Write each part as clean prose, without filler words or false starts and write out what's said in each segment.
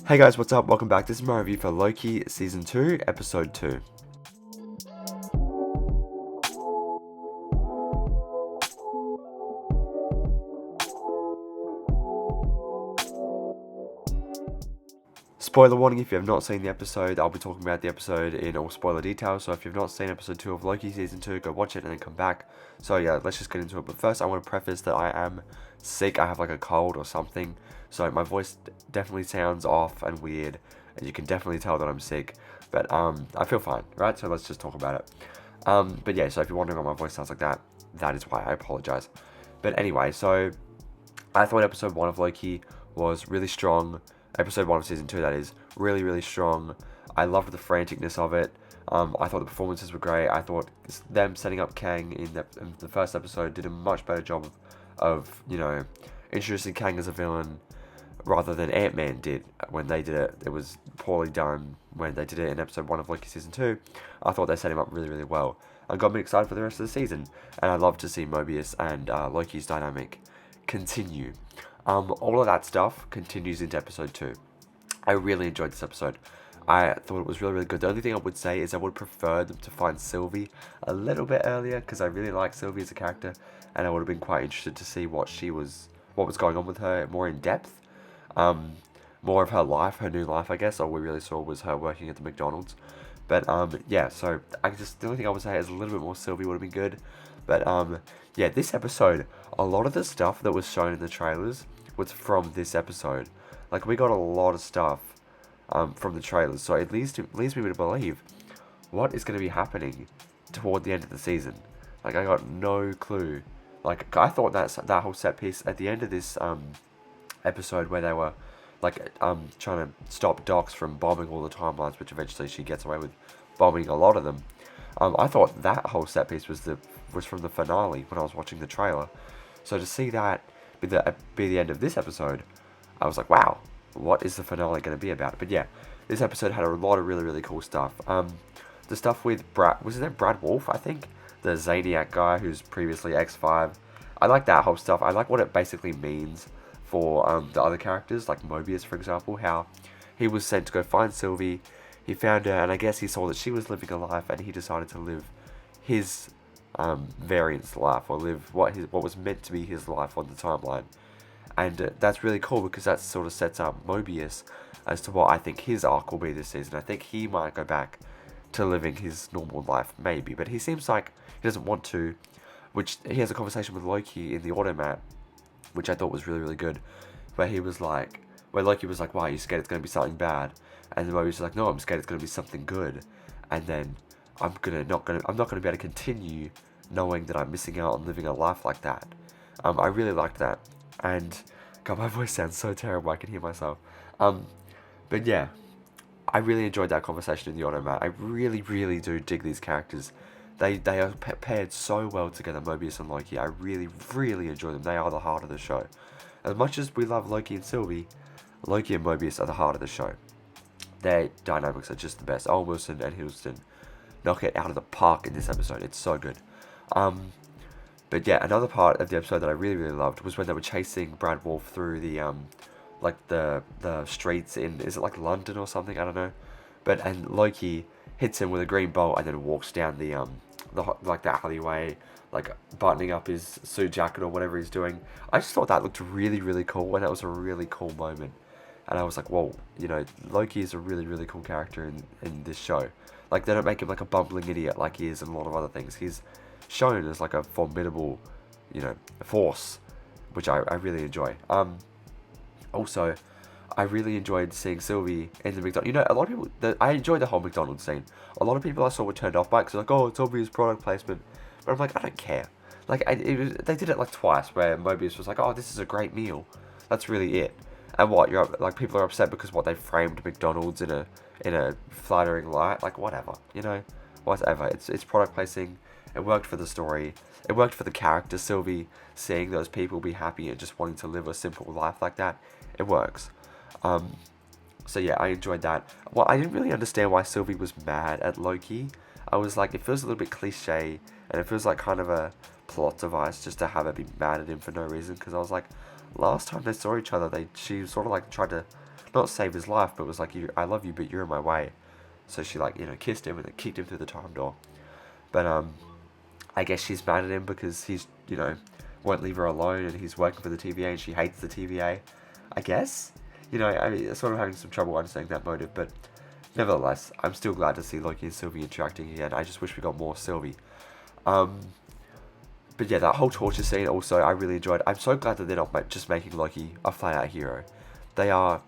Hey guys, what's up? Welcome back. This is my review for Loki Season 2, Episode 2. Spoiler warning, if you have not seen the episode, I'll be talking about the episode in all spoiler details, so if you've not seen Episode 2 of Loki Season 2, go watch it and then come back. So yeah, let's just get into it. But first, I want to preface that I am sick. I have like a cold or something, so my voice definitely sounds off and weird, and you can definitely tell that I'm sick. But I feel fine, right? So let's just talk about it. But yeah, so if you're wondering why my voice sounds like that, that is why. I apologize. But anyway, so I thought Episode 1 of Loki was really strong. Episode 1 of Season 2, that is, really, really strong. I loved the franticness of it. I thought the performances were great. I thought them setting up Kang in the first episode did a much better job of introducing Kang as a villain rather than Ant-Man did when they did it. It was poorly done when they did it in Episode 1 of Loki Season 2. I thought they set him up really, really well and got me excited for the rest of the season. And I love to see Mobius and Loki's dynamic continue. All of that stuff continues into Episode 2. I really enjoyed this episode. I thought it was really, really good. The only thing I would say is I would prefer them to find Sylvie a little bit earlier, because I really like Sylvie as a character, and I would have been quite interested to see what was going on with her more in depth. More of her life, her new life, I guess. All we really saw was her working at the McDonald's. But yeah, so the only thing I would say is a little bit more Sylvie would have been good. But yeah, this episode, a lot of the stuff that was shown in the trailers was from this episode. Like, we got a lot of stuff from the trailers, so it leads me to believe what is going to be happening toward the end of the season. Like, I got no clue. Like, I thought that whole set piece at the end of this episode where they were like trying to stop Docs from bombing all the timelines, which eventually she gets away with bombing a lot of them. I thought that whole set piece was from the finale when I was watching the trailer. So to see that be the end of this episode, I was like, wow, what is the finale going to be about? But yeah, this episode had a lot of really, really cool stuff. The stuff with was his name Brad Wolf, I think? The Zaniac guy who's previously X5. I like that whole stuff. I like what it basically means for the other characters, like Mobius, for example, how he was sent to go find Sylvie. He found her, and I guess he saw that she was living a life, and he decided to live his variant's life, or live what was meant to be his life on the timeline. And that's really cool, because that sort of sets up Mobius as to what I think his arc will be this season. I think he might go back to living his normal life, maybe, but he seems like he doesn't want to, which he has a conversation with Loki in the automat, which I thought was really, really good, where Loki was like, "Why, are you scared it's going to be something bad?" And then Mobius was like, "No, I'm scared it's going to be something good." And then I'm not going to be able to continue knowing that I'm missing out on living a life like that. I really liked that, and God, my voice sounds so terrible. I can hear myself. But yeah, I really enjoyed that conversation in the automat. I really, really do dig these characters. They are paired so well together, Mobius and Loki. I really, really enjoy them. They are the heart of the show. As much as we love Loki and Sylvie, Loki and Mobius are the heart of the show. Their dynamics are just the best. Owen Wilson and Hiddleston knock it out of the park in this episode. It's so good. But yeah, another part of the episode that I really, really loved was when they were chasing Brad Wolf through the streets in, is it like London or something? I don't know. And Loki hits him with a green bolt and then walks down the alleyway, like buttoning up his suit jacket or whatever he's doing. I just thought that looked really, really cool, and that was a really cool moment. And I was like, whoa, Loki is a really, really cool character in this show. Like, they don't make him like a bumbling idiot like he is in a lot of other things. He's shown as like a formidable, force, which I really enjoy. Also, I really enjoyed seeing Sylvie in the McDonald's. A lot of people, I enjoyed the whole McDonald's scene. A lot of people I saw were turned off by it, because like, oh, it's obvious product placement. But I'm like, I don't care. Like, they did it like twice, where Mobius was like, oh, this is a great meal. That's really it. And what, people are upset because they framed McDonald's in a flattering light? Like, whatever, whatever. It's product placing. It worked for the story. It worked for the character Sylvie, seeing those people be happy and just wanting to live a simple life like that. It works. So yeah, I enjoyed that. Well, I didn't really understand why Sylvie was mad at Loki. I was like, it feels a little bit cliche, and it feels like kind of a plot device just to have her be mad at him for no reason, because I was like, last time they saw each other, she sort of like tried to not save his life, but was like, I love you, but you're in my way. So she like, kissed him and then kicked him through the time door. But I guess she's mad at him because he's, won't leave her alone, and he's working for the TVA and she hates the TVA. I guess. I mean, sort of having some trouble understanding that motive, but nevertheless, I'm still glad to see Loki and Sylvie interacting again. I just wish we got more Sylvie. But yeah, that whole torture scene also I really enjoyed. I'm so glad that they're not just making Loki a flat-out hero.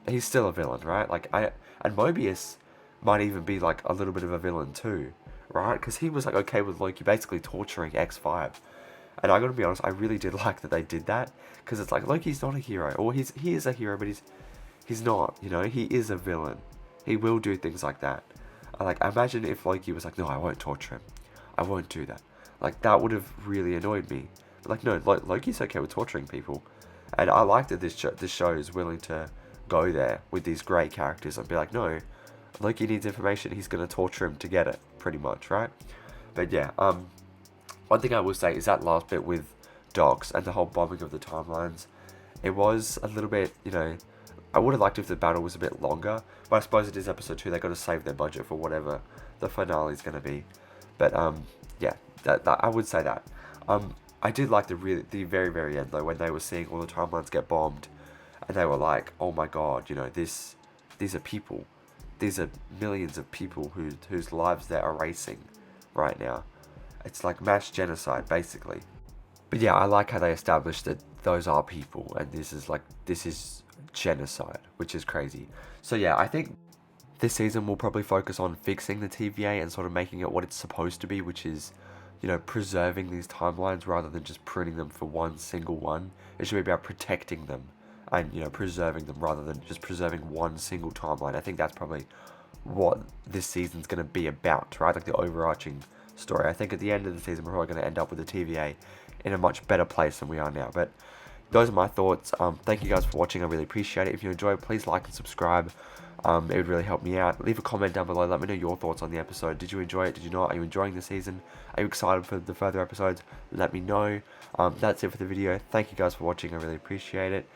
He's still a villain, right? And Mobius might even be like a little bit of a villain too, right? Because he was like okay with Loki basically torturing X5. And I gotta be honest, I really did like that they did that, because it's like Loki's not a hero, or he is a hero, but he's not. He is a villain. He will do things like that. Imagine if Loki was like, no, I won't torture him. I won't do that. That would have really annoyed me. But no, Loki's okay with torturing people. And I like that this show is willing to go there with these great characters and be like, no, Loki needs information. He's going to torture him to get it, pretty much, right? But yeah, one thing I will say is that last bit with Docs and the whole bombing of the timelines, it was a little bit, I would have liked if the battle was a bit longer, but I suppose it is episode 2, they got to save their budget for whatever the finale is going to be. But yeah, that I would say that. I did like the very, very end though, when they were seeing all the timelines get bombed, and they were like, oh my god, these are people. These are millions of people whose lives they're erasing right now. It's like mass genocide, basically. But yeah, I like how they established that those are people, and this is genocide, which is crazy. So yeah, I think this season will probably focus on fixing the TVA and sort of making it what it's supposed to be, which is, preserving these timelines rather than just pruning them for one single one. It should be about protecting them and, preserving them rather than just preserving one single timeline. I think that's probably what this season's going to be about, right? Like the overarching story. I think at the end of the season, we're probably going to end up with the TVA in a much better place than we are now. But those are my thoughts. Thank you guys for watching. I really appreciate it. If you enjoyed, please like and subscribe. It would really help me out. Leave a comment down below. Let me know your thoughts on the episode. Did you enjoy it? Did you not? Are you enjoying the season? Are you excited for the further episodes? Let me know. That's it for the video. Thank you guys for watching. I really appreciate it.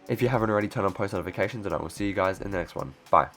If you haven't already, turn on post notifications, and I will see you guys in the next one. Bye.